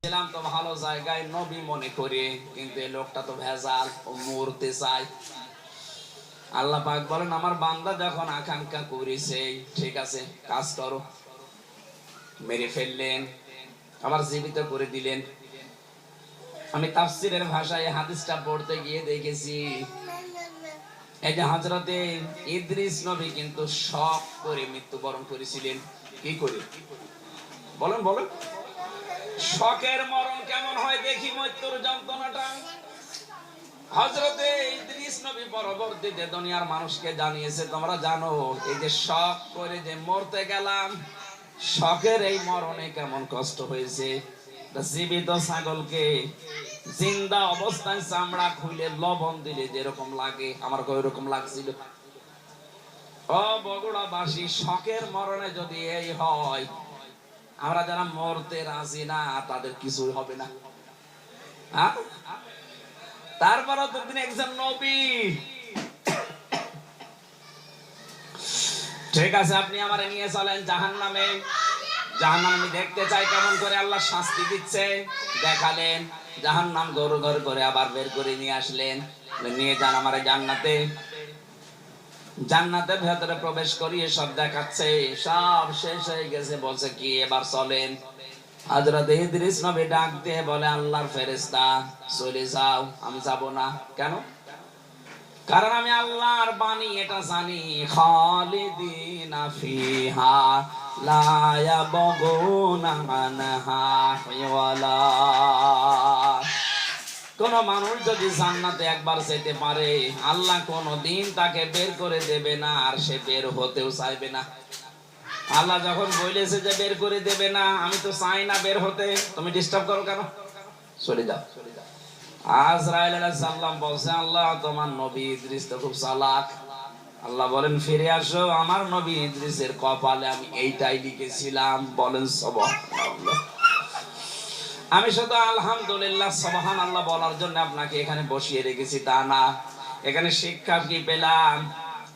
ছিলাম তো ভালো জায়গায় নবী মনে করে, কিন্তু এই লোকটা তো ভেজাল, ও মরতে চায়। আল্লাহ পাক বলেন আমার বান্দা যখন আকাঙ্ক্ষা করেছে, ঠিক আছে কাজ করো। মেরে ফেললেন, আবার জীবিত করে দিলেন। আমি তাফসীরের ভাষায় হাদিসটা পড়তে গিয়ে দেখেছি, এই যে হযরতে ইদ্রিস নবী কিন্তু শক করে মৃত্যুবরণ করেছিলেন। কি করে বলেন বলেন? শকের মরণ কেমন হয় দেখি, মৃত্যুর যন্ত্রণাটা। হযরতে ইদ্রিস নবী পরবর্তীতে দুনিয়ার মানুষকে জানিয়েছে, তোমরা জানো এই যে শক করে যে মরতে গেলাম, শকের এই মরণে কেমন কষ্ট হয়েছে। জীবিত ছাগলকে জিন্দা অবস্থায় চামড়া খুলে লবণ দিলে যেরকম লাগে, আমার ওইরকম লাগছিল। ও বগুড়াবাসী, শকের মরণে যদি এই হয়, আমরা যারা মরতে রাজি না তাদের কিছুই হবে না। তারপরও তো তিনি একজন নবী। ঠিক আছে, আপনি আমারে নিয়ে চলেন জাহান্নামে। জাহান্নাম আমি দেখতে চাই কেমন করে আল্লাহ শাস্তি দিচ্ছে। দেখালেন জাহান্নাম গরু ঘর করে আবার বের করে নিয়ে আসলেন, নিয়ে যান আমারে জান্নাতে। জান্নাতের ভেতরে প্রবেশ করিয়ে সব দেখাচ্ছে, সব শেষ হয়ে গেছে। বলছে কি এবার চলেন। হযরত ইদ্রিস নবী ডাক দিয়ে বলে, আল্লাহর ফেরেশতা চলে যাও। আমি যাব না। কেন? কারণ আমি আল্লাহর বাণী এটা জানি, খালিদিনা ফিহা লা ইয়াবগুনা আনহা ওয়ালা। কোন মানুষ যদি জান্নাতে একবার যেতে পারে, আল্লাহ কোনদিন তাকে বের করে দেবে না, আর সে বের হতেও চাইবে না। আল্লাহ যখন বলেছে যে বের করে দেবে না, আমি তো চাই না বের হতে, তুমি ডিস্টার্ব করো কেন? চলে যাও। আজরাইল আলাইহিস সালাম বলছে, আল্লাহ তোমার নবী ইদ্রিস তো খুব চালাক। আল্লাহ বলেন ফিরে আসো, আমার নবী ইদ্রিসের কপালে আমি এইটাই লিখেছিলাম। বলেন সুবহানাল্লাহ। আমি শুধু আলহামদুলিল্লাহ সুবহানাল্লাহ বলার জন্য আপনাকে এখানে বসিয়ে রেখেছি তা না। এখানে শিক্ষা কি পেলাম?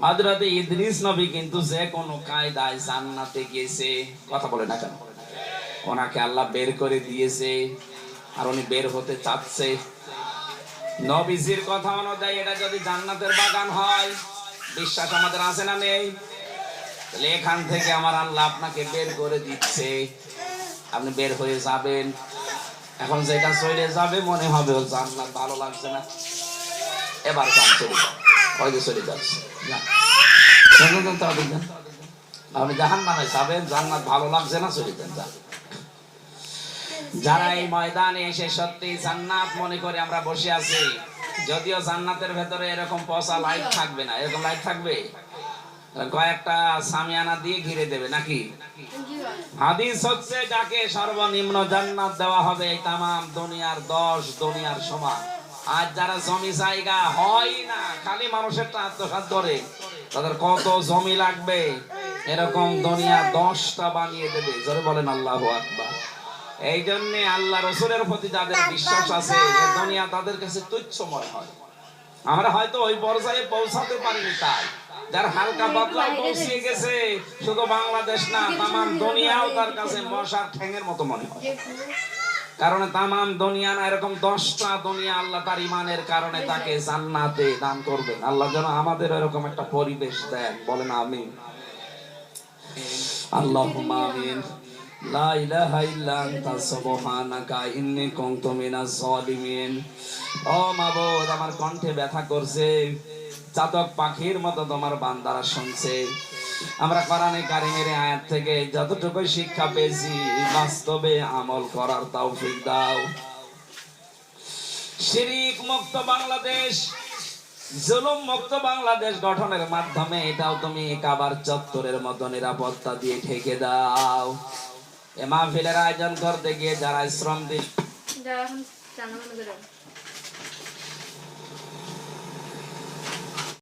হযরত ইদ্রিস নবী কিন্তু যে কোনো কায়দায় জান্নাতে গেছে। কথা বলে না কেন? ওনাকে আল্লাহ বের করে দিয়েছে, আর উনি বের হতে চাচ্ছে। নবীজির কথা অনুযায়ী এটা যদি জান্নাতের বাগান হয়, বিশ্বাস আমাদের আছে না নেই? তাহলে এখান থেকে আমার আল্লাহ আপনাকে বের করে দিচ্ছে, আপনি বের হয়ে যাবেন। এখন যেটা চলে যাবে মনে হবে ও জান্নাত ভালো লাগছে না, এবার যান চলে যান। ওই যে চলে যাচ্ছে, আপনি জাহান্নামে যাবেন, জান্নাত ভালো লাগছে না, চলে যান। যারা এই ময়দানে এসে সত্যি জান্নাত মনে করে আমরা বসে আছি, যদিও জান্নাতের ভেতরে এরকম পচা লাইট থাকবে না, এরকম লাইট থাকবে কয়েকটা সামিয়ানা দিয়ে ঘিরে দেবে নাকি? হাদিস হচ্ছে যাকে সর্বনিম্ন জান্নাত দেওয়া হবে এই তামাম দুনিয়ার 10 দুনিয়ার সমান। আর যারা জমি জায়গা হয় না, খালি মানুষের আত্মসাৎ করে, তাদের কত জমি লাগবে, এরকম দুনিয়া 10টা বানিয়ে দেবে। জোরে বলেন আল্লাহু আকবার। এই জন্য আল্লাহ রসুলের প্রতি যাদের বিশ্বাস আছে, এই দুনিয়া তাদের কাছে তুচ্ছ মনে হয়। আমরা হয়তো ওই পর্যায়ে পৌঁছাতে পারিনি, তাই যার হালকা বদলায় পৌঁছে গেছে, শুধু বাংলাদেশ না তামাম দুনিয়াও তার কাছে মশার ঠ্যাঙের মতো মনে হয়। কারণ তামাম দুনিয়া না, এরকম 10টা দুনিয়া আল্লাহ তার ইমানের কারণে তাকে জান্নাতে দান করবেন। আল্লাহ যেন আমাদের এরকম একটা পরিবেশ দেন। বলেন আমিন। আল্লাহুম্মা আমিন। লা ইলাহা ইল্লা আনতা সুবহানাকা ইন্নী কুনতু মিনাজ জালিমিন। ও মাবুদ, আমার কণ্ঠে ব্যথা করছে, চাতক পাখির মতো তোমার বান্দারা শুনছে। আমরা কোরআনে কারিমের আয়াত থেকে যতটুকু শিক্ষা পেয়েছি, বাস্তবে আমল করার তৌফিক দাও। শিরক মুক্ত বাংলাদেশ, জুলুম মুক্ত বাংলাদেশ গঠনের মাধ্যমে এটাও তুমি কাবার চত্বরের মতো নিরাপত্তা দিয়ে ঢেকে দাও। এ মাহফিলের আয়োজন করতে গিয়ে যারা শ্রম দিন